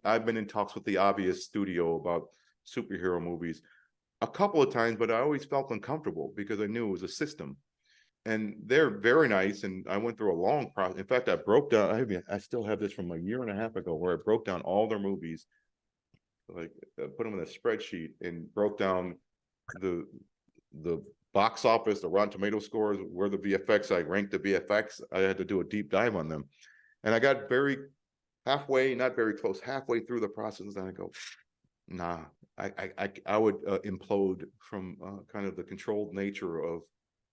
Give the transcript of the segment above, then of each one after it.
I've been in talks with the obvious studio about superhero movies a couple of times, but I always felt uncomfortable because I knew it was a system. And they're very nice. And I went through a long process. In fact, I broke down, I still have this from a year and a half ago where I broke down all their movies, like put them in a spreadsheet and broke down the box office, the Rotten Tomato scores, where the VFX, I ranked the VFX. I had to do a deep dive on them. And I got halfway, not very close, halfway through the process. And I go, nah, I would implode from kind of the controlled nature of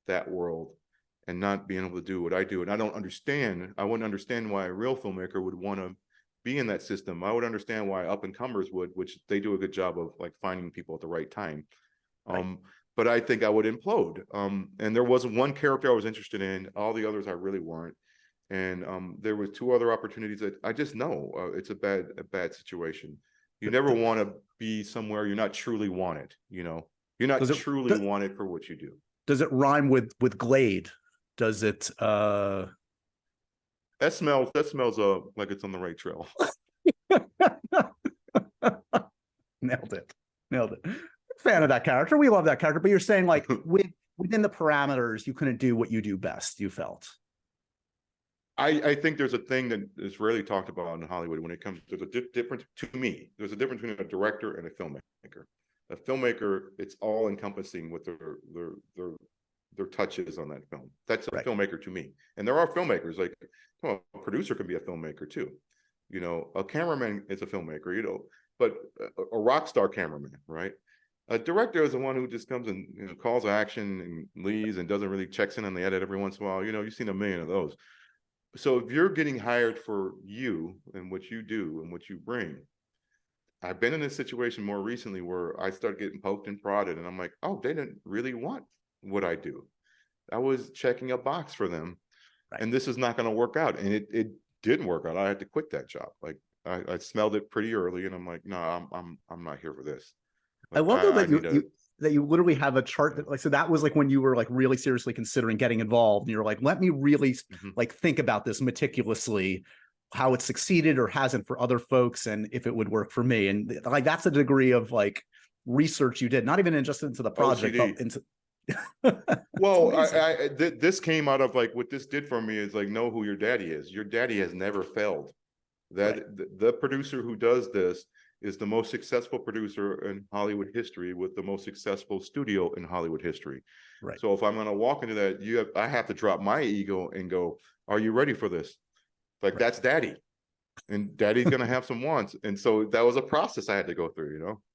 that world and not being able to do what I do. And I wouldn't understand why a real filmmaker would want to be in that system. I would understand why up and comers would, which they do a good job of like finding people at the right time. Right. But I think I would implode. And there wasn't one character I was interested in. All the others I really weren't. And there was 2 other opportunities that I just know it's a bad situation. You never want to be somewhere you're not truly wanted. You know, you're not truly wanted for what you do. Does it rhyme with Glade? Does it? That smells like it's on the right trail. Nailed it. Fan of that character. We love that character. But you're saying like within the parameters, you couldn't do what you do best. You felt. I think there's a thing that is rarely talked about in Hollywood when it comes to the difference. To me, there's a difference between a director and a filmmaker. A filmmaker, it's all encompassing with their touches on that film. That's a filmmaker to me. And there are filmmakers, like a producer can be a filmmaker too. You know, a cameraman is a filmmaker, you know, but a rock star cameraman, right? A director is the one who just comes and calls action and leaves and doesn't really checks in on the edit every once in a while. You know, you've seen a million of those. So if you're getting hired for you and what you do and what you bring, I've been in a situation more recently where I started getting poked and prodded and I'm like, oh, they didn't really want what I do. I was checking a box for them and this is not going to work out. And it didn't work out. I had to quit that job. Like I smelled it pretty early and I'm like, no, I'm not here for this. Like, I love that you literally have a chart that like, so that was like when you were like really seriously considering getting involved and you're like, let me really like think about this meticulously, how it succeeded or hasn't for other folks and if it would work for me. And like, that's a degree of like research you did, not even just into the project, but into well, this came out of like what this did for me is like know who your daddy is. Your daddy has never failed. The producer who does this is the most successful producer in Hollywood history with the most successful studio in Hollywood history. Right. So if I'm going to walk into that, I have to drop my ego and go, are you ready for this? Like that's daddy, and daddy's going to have some wants. And so that was a process I had to go through, you know?